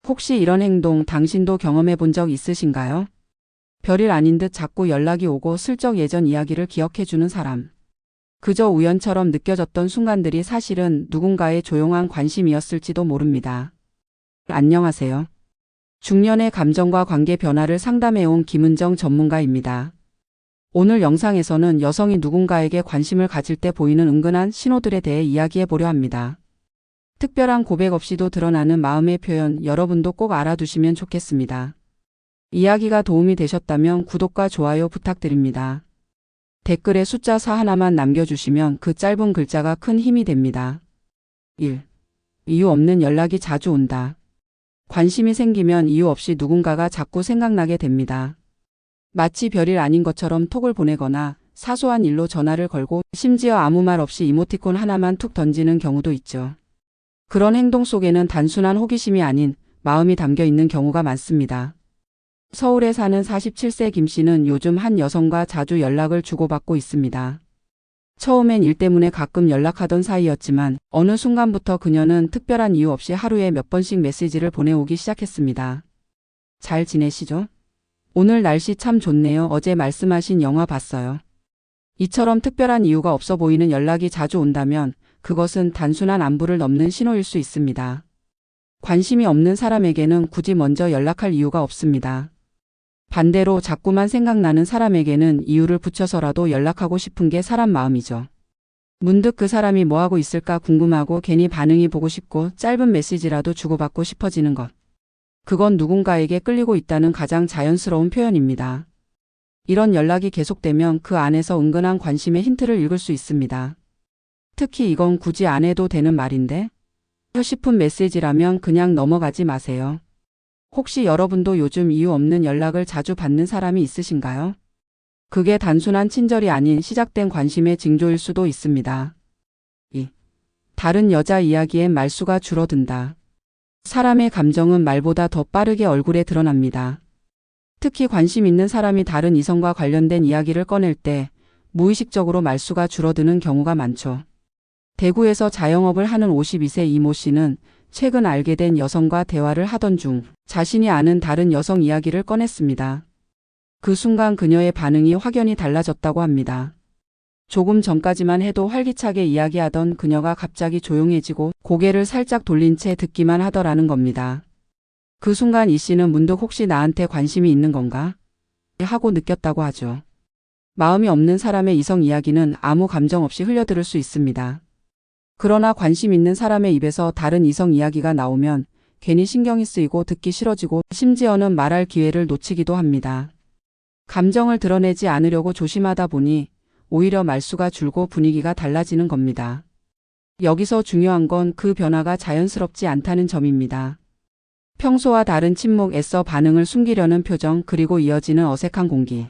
혹시 이런 행동 당신도 경험해 본 적 있으신가요? 별일 아닌 듯 자꾸 연락이 오고 슬쩍 예전 이야기를 기억해주는 사람. 그저 우연처럼 느껴졌던 순간들이 사실은 누군가의 조용한 관심이었을지도 모릅니다. 안녕하세요. 중년의 감정과 관계 변화를 상담해온 김은정 전문가입니다. 오늘 영상에서는 여성이 누군가에게 관심을 가질 때 보이는 은근한 신호들에 대해 이야기해 보려 합니다. 특별한 고백 없이도 드러나는 마음의 표현, 여러분도 꼭 알아두시면 좋겠습니다. 이야기가 도움이 되셨다면 구독과 좋아요 부탁드립니다. 댓글에 숫자 4 하나만 남겨주시면 그 짧은 글자가 큰 힘이 됩니다. 1. 이유 없는 연락이 자주 온다. 관심이 생기면 이유 없이 누군가가 자꾸 생각나게 됩니다. 마치 별일 아닌 것처럼 톡을 보내거나 사소한 일로 전화를 걸고 심지어 아무 말 없이 이모티콘 하나만 툭 던지는 경우도 있죠. 그런 행동 속에는 단순한 호기심이 아닌 마음이 담겨 있는 경우가 많습니다. 서울에 사는 47세 김 씨는 요즘 한 여성과 자주 연락을 주고받고 있습니다. 처음엔 일 때문에 가끔 연락하던 사이였지만 어느 순간부터 그녀는 특별한 이유 없이 하루에 몇 번씩 메시지를 보내오기 시작했습니다. 잘 지내시죠? 오늘 날씨 참 좋네요. 어제 말씀하신 영화 봤어요. 이처럼 특별한 이유가 없어 보이는 연락이 자주 온다면 그것은 단순한 안부를 넘는 신호일 수 있습니다. 관심이 없는 사람에게는 굳이 먼저 연락할 이유가 없습니다. 반대로 자꾸만 생각나는 사람에게는 이유를 붙여서라도 연락하고 싶은 게 사람 마음이죠. 문득 그 사람이 뭐하고 있을까 궁금하고 괜히 반응이 보고 싶고 짧은 메시지라도 주고받고 싶어지는 것. 그건 누군가에게 끌리고 있다는 가장 자연스러운 표현입니다. 이런 연락이 계속되면 그 안에서 은근한 관심의 힌트를 읽을 수 있습니다. 특히 이건 굳이 안 해도 되는 말인데? 싶은 메시지라면 그냥 넘어가지 마세요. 혹시 여러분도 요즘 이유 없는 연락을 자주 받는 사람이 있으신가요? 그게 단순한 친절이 아닌 시작된 관심의 징조일 수도 있습니다. 2. 다른 여자 이야기엔 말수가 줄어든다. 사람의 감정은 말보다 더 빠르게 얼굴에 드러납니다. 특히 관심 있는 사람이 다른 이성과 관련된 이야기를 꺼낼 때 무의식적으로 말수가 줄어드는 경우가 많죠. 대구에서 자영업을 하는 52세 이모 씨는 최근 알게 된 여성과 대화를 하던 중 자신이 아는 다른 여성 이야기를 꺼냈습니다. 그 순간 그녀의 반응이 확연히 달라졌다고 합니다. 조금 전까지만 해도 활기차게 이야기하던 그녀가 갑자기 조용해지고 고개를 살짝 돌린 채 듣기만 하더라는 겁니다. 그 순간 이 씨는 문득 혹시 나한테 관심이 있는 건가? 하고 느꼈다고 하죠. 마음이 없는 사람의 이성 이야기는 아무 감정 없이 흘려들을 수 있습니다. 그러나 관심 있는 사람의 입에서 다른 이성 이야기가 나오면 괜히 신경이 쓰이고 듣기 싫어지고 심지어는 말할 기회를 놓치기도 합니다. 감정을 드러내지 않으려고 조심하다 보니 오히려 말수가 줄고 분위기가 달라지는 겁니다. 여기서 중요한 건 그 변화가 자연스럽지 않다는 점입니다. 평소와 다른 침묵, 애써 반응을 숨기려는 표정, 그리고 이어지는 어색한 공기.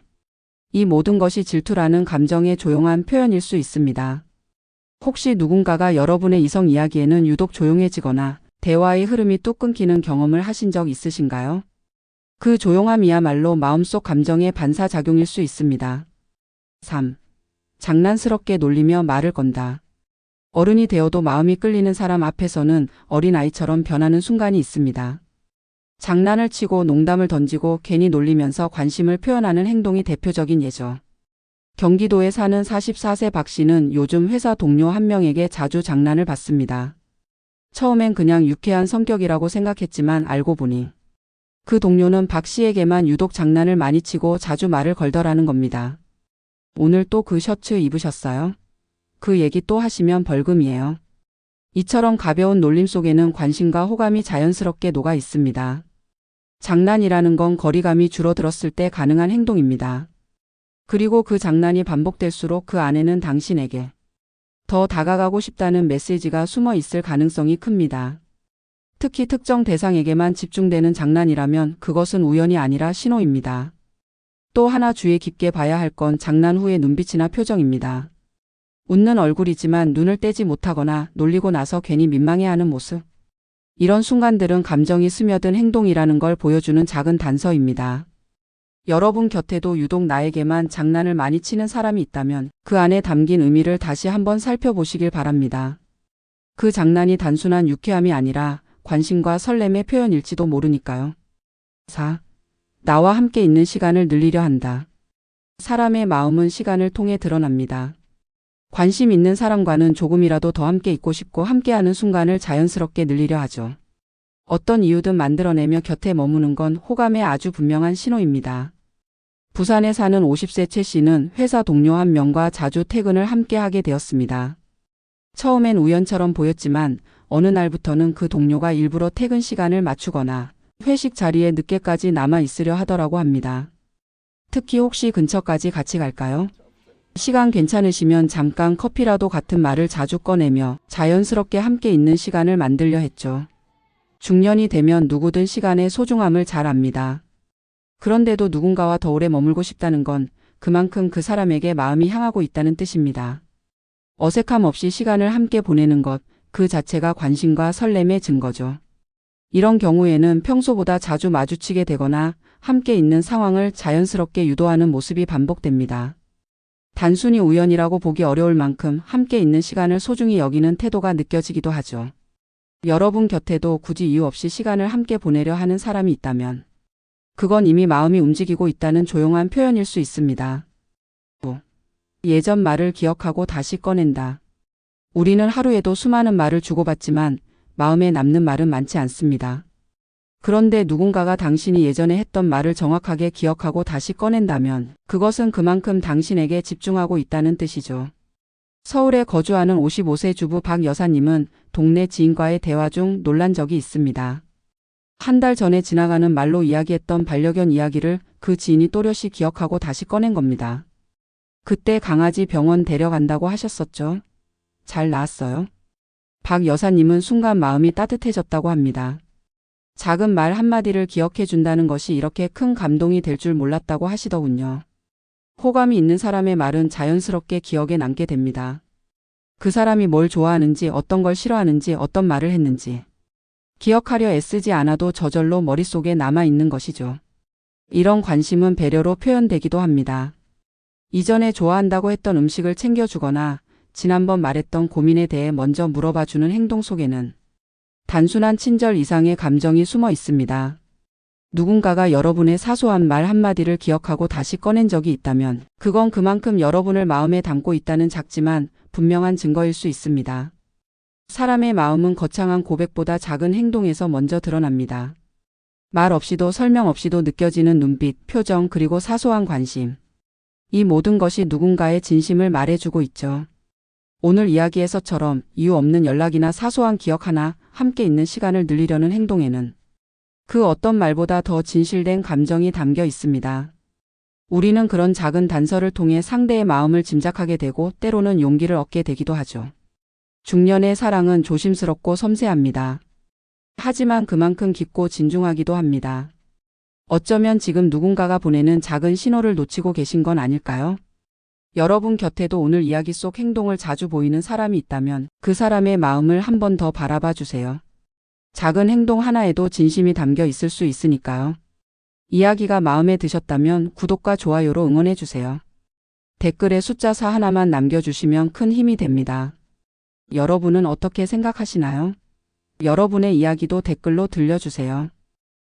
이 모든 것이 질투라는 감정의 조용한 표현일 수 있습니다. 혹시 누군가가 여러분의 이성 이야기에는 유독 조용해지거나 대화의 흐름이 뚝 끊기는 경험을 하신 적 있으신가요? 그 조용함이야말로 마음속 감정의 반사작용일 수 있습니다. 3. 장난스럽게 놀리며 말을 건다. 어른이 되어도 마음이 끌리는 사람 앞에서는 어린아이처럼 변하는 순간이 있습니다. 장난을 치고 농담을 던지고 괜히 놀리면서 관심을 표현하는 행동이 대표적인 예죠. 경기도에 사는 44세 박 씨는 요즘 회사 동료 한 명에게 자주 장난을 받습니다. 처음엔 그냥 유쾌한 성격이라고 생각했지만 알고 보니 그 동료는 박 씨에게만 유독 장난을 많이 치고 자주 말을 걸더라는 겁니다. 오늘 또 그 셔츠 입으셨어요? 그 얘기 또 하시면 벌금이에요. 이처럼 가벼운 놀림 속에는 관심과 호감이 자연스럽게 녹아 있습니다. 장난이라는 건 거리감이 줄어들었을 때 가능한 행동입니다. 그리고 그 장난이 반복될수록 그 안에는 당신에게 더 다가가고 싶다는 메시지가 숨어 있을 가능성이 큽니다. 특히 특정 대상에게만 집중되는 장난이라면 그것은 우연이 아니라 신호입니다. 또 하나 주의 깊게 봐야 할 건 장난 후의 눈빛이나 표정입니다. 웃는 얼굴이지만 눈을 떼지 못하거나 놀리고 나서 괜히 민망해하는 모습. 이런 순간들은 감정이 스며든 행동이라는 걸 보여주는 작은 단서입니다. 여러분 곁에도 유독 나에게만 장난을 많이 치는 사람이 있다면 그 안에 담긴 의미를 다시 한번 살펴보시길 바랍니다. 그 장난이 단순한 유쾌함이 아니라 관심과 설렘의 표현일지도 모르니까요. 4. 나와 함께 있는 시간을 늘리려 한다. 사람의 마음은 시간을 통해 드러납니다. 관심 있는 사람과는 조금이라도 더 함께 있고 싶고 함께하는 순간을 자연스럽게 늘리려 하죠. 어떤 이유든 만들어내며 곁에 머무는 건 호감의 아주 분명한 신호입니다. 부산에 사는 50세 최 씨는 회사 동료 한 명과 자주 퇴근을 함께 하게 되었습니다. 처음엔 우연처럼 보였지만 어느 날부터는 그 동료가 일부러 퇴근 시간을 맞추거나 회식 자리에 늦게까지 남아 있으려 하더라고 합니다. 특히 혹시 근처까지 같이 갈까요? 시간 괜찮으시면 잠깐 커피라도 같은 말을 자주 꺼내며 자연스럽게 함께 있는 시간을 만들려 했죠. 중년이 되면 누구든 시간의 소중함을 잘 압니다. 그런데도 누군가와 더 오래 머물고 싶다는 건 그만큼 그 사람에게 마음이 향하고 있다는 뜻입니다. 어색함 없이 시간을 함께 보내는 것, 그 자체가 관심과 설렘의 증거죠. 이런 경우에는 평소보다 자주 마주치게 되거나 함께 있는 상황을 자연스럽게 유도하는 모습이 반복됩니다. 단순히 우연이라고 보기 어려울 만큼 함께 있는 시간을 소중히 여기는 태도가 느껴지기도 하죠. 여러분 곁에도 굳이 이유 없이 시간을 함께 보내려 하는 사람이 있다면 그건 이미 마음이 움직이고 있다는 조용한 표현일 수 있습니다. 예전 말을 기억하고 다시 꺼낸다. 우리는 하루에도 수많은 말을 주고받지만 마음에 남는 말은 많지 않습니다. 그런데 누군가가 당신이 예전에 했던 말을 정확하게 기억하고 다시 꺼낸다면 그것은 그만큼 당신에게 집중하고 있다는 뜻이죠. 서울에 거주하는 55세 주부 박 여사님은 동네 지인과의 대화 중 놀란 적이 있습니다. 한 달 전에 지나가는 말로 이야기했던 반려견 이야기를 그 지인이 또렷이 기억하고 다시 꺼낸 겁니다. 그때 강아지 병원 데려간다고 하셨었죠? 잘 나았어요? 박 여사님은 순간 마음이 따뜻해졌다고 합니다. 작은 말 한마디를 기억해 준다는 것이 이렇게 큰 감동이 될 줄 몰랐다고 하시더군요. 호감이 있는 사람의 말은 자연스럽게 기억에 남게 됩니다. 그 사람이 뭘 좋아하는지, 어떤 걸 싫어하는지, 어떤 말을 했는지 기억하려 애쓰지 않아도 저절로 머릿속에 남아있는 것이죠. 이런 관심은 배려로 표현되기도 합니다. 이전에 좋아한다고 했던 음식을 챙겨주거나 지난번 말했던 고민에 대해 먼저 물어봐주는 행동 속에는 단순한 친절 이상의 감정이 숨어 있습니다. 누군가가 여러분의 사소한 말 한마디를 기억하고 다시 꺼낸 적이 있다면 그건 그만큼 여러분을 마음에 담고 있다는 작지만 분명한 증거일 수 있습니다. 사람의 마음은 거창한 고백보다 작은 행동에서 먼저 드러납니다. 말 없이도 설명 없이도 느껴지는 눈빛, 표정, 그리고 사소한 관심. 이 모든 것이 누군가의 진심을 말해주고 있죠. 오늘 이야기에서처럼 이유 없는 연락이나 사소한 기억 하나, 함께 있는 시간을 늘리려는 행동에는 그 어떤 말보다 더 진실된 감정이 담겨 있습니다. 우리는 그런 작은 단서를 통해 상대의 마음을 짐작하게 되고 때로는 용기를 얻게 되기도 하죠. 중년의 사랑은 조심스럽고 섬세합니다. 하지만 그만큼 깊고 진중하기도 합니다. 어쩌면 지금 누군가가 보내는 작은 신호를 놓치고 계신 건 아닐까요? 여러분 곁에도 오늘 이야기 속 행동을 자주 보이는 사람이 있다면 그 사람의 마음을 한 번 더 바라봐 주세요. 작은 행동 하나에도 진심이 담겨 있을 수 있으니까요. 이야기가 마음에 드셨다면 구독과 좋아요로 응원해 주세요. 댓글에 숫자 4 하나만 남겨주시면 큰 힘이 됩니다. 여러분은 어떻게 생각하시나요? 여러분의 이야기도 댓글로 들려주세요.